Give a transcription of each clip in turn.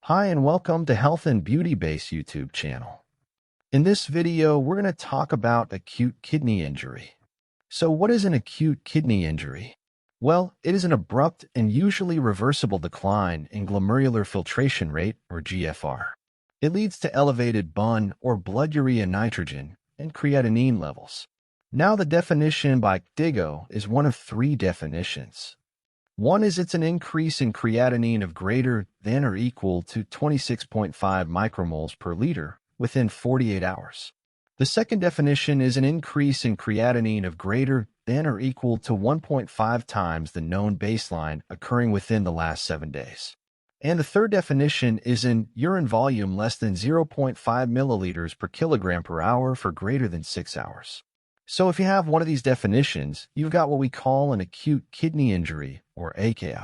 Hi and welcome to Health and Beauty Base YouTube channel. In this video, we're going to talk about acute kidney injury. So what is an acute kidney injury? Well, it is an abrupt and usually reversible decline in glomerular filtration rate, or GFR. It leads to elevated BUN, or blood urea nitrogen, and creatinine levels. Now the definition by KDIGO is one of three definitions. One is it's an increase in creatinine of greater than or equal to 26.5 micromoles per liter within 48 hours. The second definition is an increase in creatinine of greater than or equal to 1.5 times the known baseline occurring within the last 7 days. And the third definition is an urine volume less than 0.5 milliliters per kilogram per hour for greater than 6 hours. So if you have one of these definitions, you've got what we call an acute kidney injury, or AKI.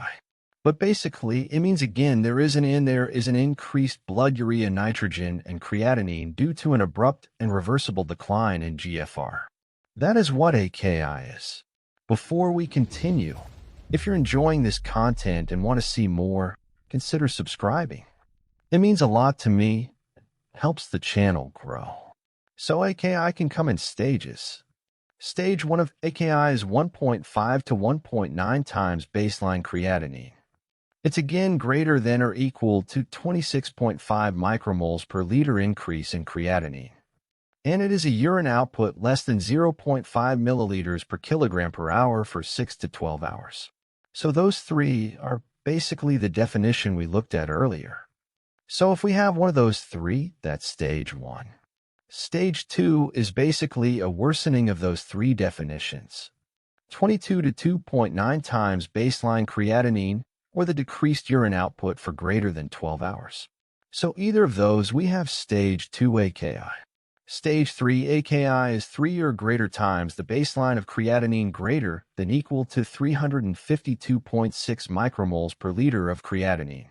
But basically, it means again there is an increased blood urea nitrogen and creatinine due to an abrupt and reversible decline in GFR. That is what AKI is. Before we continue, if you're enjoying this content and want to see more, consider subscribing. It means a lot to me, it helps the channel grow. So AKI can come in stages. Stage 1 of AKI is 1.5 to 1.9 times baseline creatinine. It's again greater than or equal to 26.5 micromoles per liter increase in creatinine. And it is a urine output less than 0.5 milliliters per kilogram per hour for 6 to 12 hours. So those three are basically the definition we looked at earlier. So if we have one of those three, that's stage 1. Stage 2 is basically a worsening of those three definitions. 22 to 2.9 times baseline creatinine, or the decreased urine output for greater than 12 hours. So either of those, we have stage 2 AKI. Stage 3 AKI is 3 or greater times the baseline of creatinine greater than equal to 352.6 micromoles per liter of creatinine.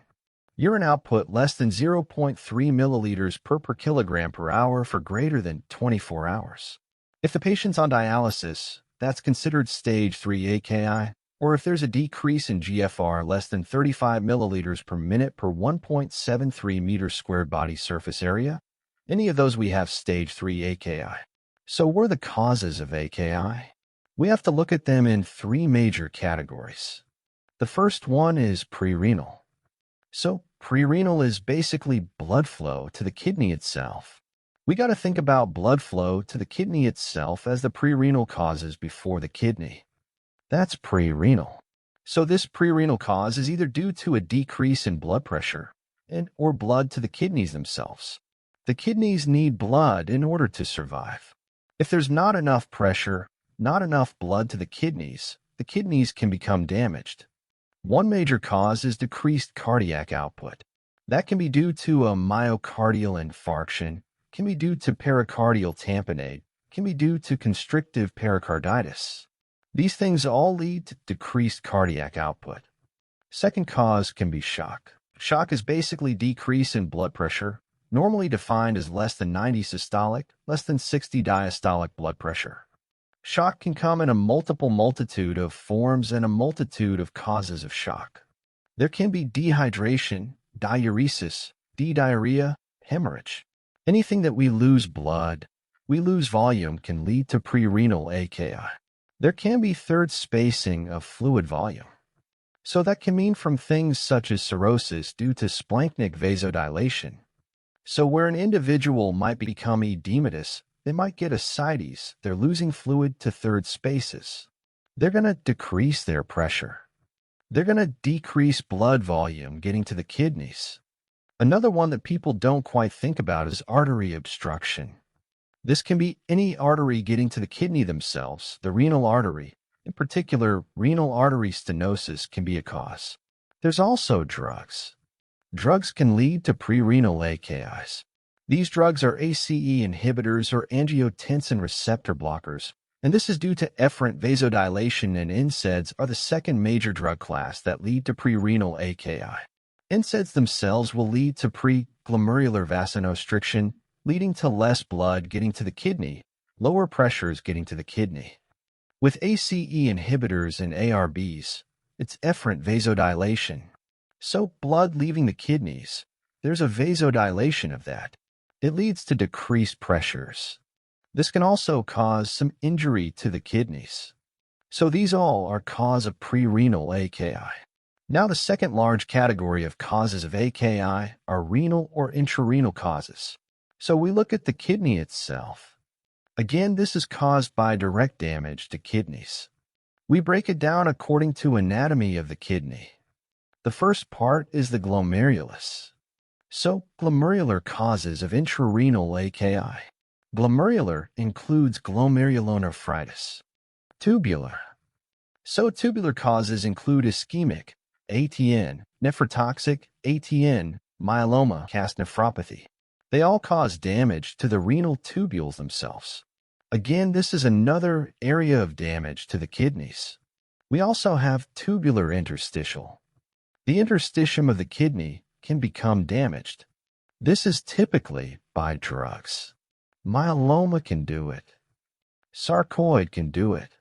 Urine output less than 0.3 milliliters per kilogram per hour for greater than 24 hours. If the patient's on dialysis, that's considered stage 3 AKI, or if there's a decrease in GFR less than 35 milliliters per minute per 1.73 meters squared body surface area, any of those we have stage 3 AKI. So what are the causes of AKI? We have to look at them in three major categories. The first one is prerenal. So prerenal is basically blood flow to the kidney itself. We got to think about blood flow to the kidney itself as the prerenal causes before the kidney. That's prerenal. So this prerenal cause is either due to a decrease in blood pressure or blood to the kidneys themselves. The kidneys need blood in order to survive. If there's not enough pressure, not enough blood to the kidneys can become damaged. One major cause is decreased cardiac output. That can be due to a myocardial infarction, can be due to pericardial tamponade, can be due to constrictive pericarditis. These things all lead to decreased cardiac output. Second cause can be shock. Shock is basically decrease in blood pressure, normally defined as less than 90 systolic, less than 60 diastolic blood pressure. Shock can come in a multitude of forms and a multitude of causes of shock. There can be dehydration, diuresis, diarrhea, hemorrhage. Anything that we lose blood, we lose volume can lead to prerenal AKI. There can be third spacing of fluid volume. So that can mean from things such as cirrhosis due to splanchnic vasodilation. So where an individual might become edematous, they might get ascites, they're losing fluid to third spaces. They're going to decrease their pressure. They're going to decrease blood volume getting to the kidneys. Another one that people don't quite think about is artery obstruction. This can be any artery getting to the kidney themselves, the renal artery. In particular, renal artery stenosis can be a cause. There's also drugs. Drugs can lead to prerenal AKIs. These drugs are ACE inhibitors or angiotensin receptor blockers, and this is due to efferent vasodilation, and NSAIDs are the second major drug class that lead to prerenal AKI. NSAIDs themselves will lead to pre-glomerular vasoconstriction, leading to less blood getting to the kidney, lower pressures getting to the kidney. With ACE inhibitors and ARBs, it's efferent vasodilation. So blood leaving the kidneys, there's a vasodilation of that. It leads to decreased pressures. This can also cause some injury to the kidneys. So these all are cause of prerenal AKI. Now the second large category of causes of AKI are renal or intrarenal causes. So we look at the kidney itself. Again, this is caused by direct damage to kidneys. We break it down according to anatomy of the kidney. The first part is the glomerulus. So, glomerular causes of intrarenal AKI. Glomerular includes glomerulonephritis. Tubular. So, tubular causes include ischemic, ATN, nephrotoxic, ATN, myeloma, cast nephropathy. They all cause damage to the renal tubules themselves. Again, this is another area of damage to the kidneys. We also have tubular interstitial. The interstitium of the kidney can become damaged. This is typically by drugs. Myeloma can do it. Sarcoid can do it.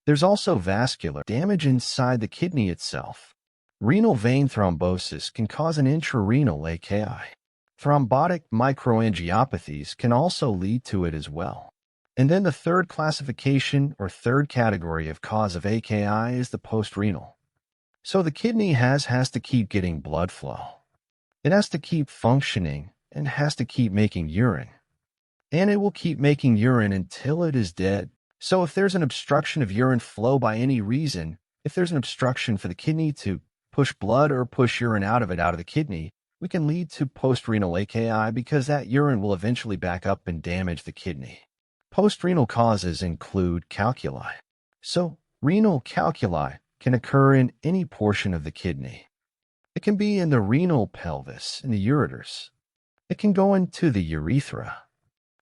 There's also vascular damage inside the kidney itself. Renal vein thrombosis can cause an intrarenal AKI. Thrombotic microangiopathies can also lead to it as well. And then the third classification or third category of cause of AKI is the postrenal. So the kidney has to keep getting blood flow. It has to keep functioning and has to keep making urine. And it will keep making urine until it is dead. So if there's an obstruction of urine flow by any reason, if there's an obstruction for the kidney to push blood or push urine out of the kidney, we can lead to postrenal AKI because that urine will eventually back up and damage the kidney. Postrenal causes include calculi. So, renal calculi can occur in any portion of the kidney. It can be in the renal pelvis, in the ureters. It can go into the urethra.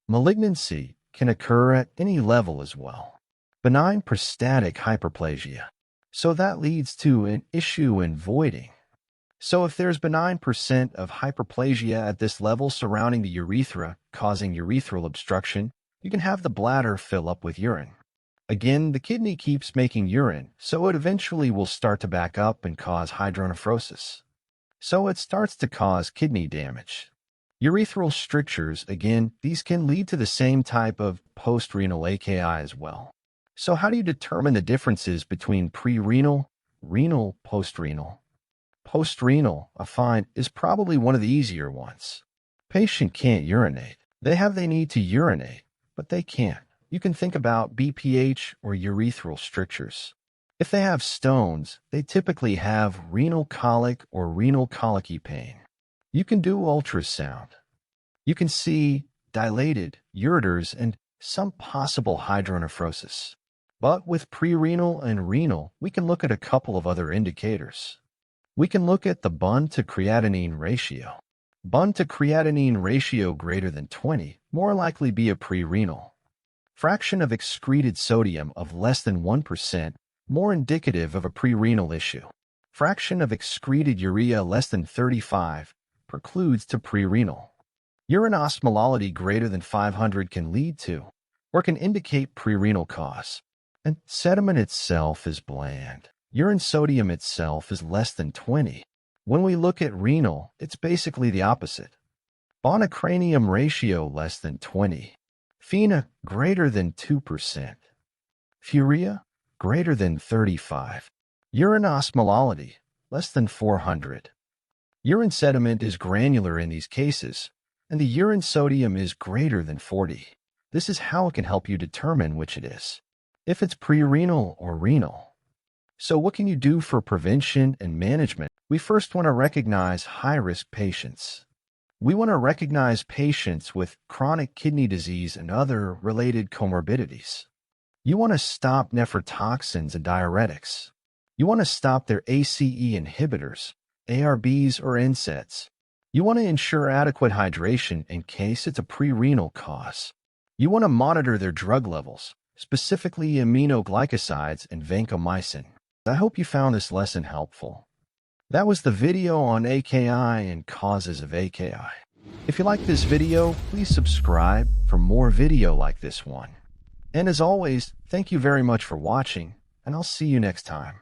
Malignancy can occur at any level as well. Benign prostatic hyperplasia. So that leads to an issue in voiding. So if there's benign % of hyperplasia at this level surrounding the urethra, causing urethral obstruction, you can have the bladder fill up with urine. Again, the kidney keeps making urine, so it eventually will start to back up and cause hydronephrosis. So it starts to cause kidney damage. Urethral strictures, again, these can lead to the same type of postrenal AKI as well. So how do you determine the differences between prerenal, renal, postrenal? Postrenal, I find, is probably one of the easier ones. Patient can't urinate. They need to urinate, but they can't. You can think about BPH or urethral strictures. If they have stones, they typically have renal colic or renal colicky pain. You can do ultrasound. You can see dilated ureters and some possible hydronephrosis. But with prerenal and renal, we can look at a couple of other indicators. We can look at the bun to creatinine ratio. Bun to creatinine ratio greater than 20, more likely be a prerenal. Fraction of excreted sodium of less than 1%, more indicative of a prerenal issue. Fraction of excreted urea less than 35, precludes to prerenal. Urine osmolality greater than 500 can lead to, or can indicate prerenal cause. And sediment itself is bland. Urine sodium itself is less than 20. When we look at renal, it's basically the opposite. Bonocranium ratio less than 20. FeNA greater than 2%. Furia greater than 35. Urine osmolality less than 400. Urine sediment is granular in these cases, and the urine sodium is greater than 40. This is how it can help you determine which it is, if it's prerenal or renal. So what can you do for prevention and management? We first want to recognize high-risk patients. We want to recognize patients with chronic kidney disease and other related comorbidities. You want to stop nephrotoxins and diuretics. You want to stop their ACE inhibitors, ARBs or NSAIDs. You want to ensure adequate hydration in case it's a prerenal cause. You want to monitor their drug levels, specifically aminoglycosides and vancomycin. I hope you found this lesson helpful. That was the video on AKI and causes of AKI. If you like this video, please subscribe for more video like this one. And as always, thank you very much for watching, and I'll see you next time.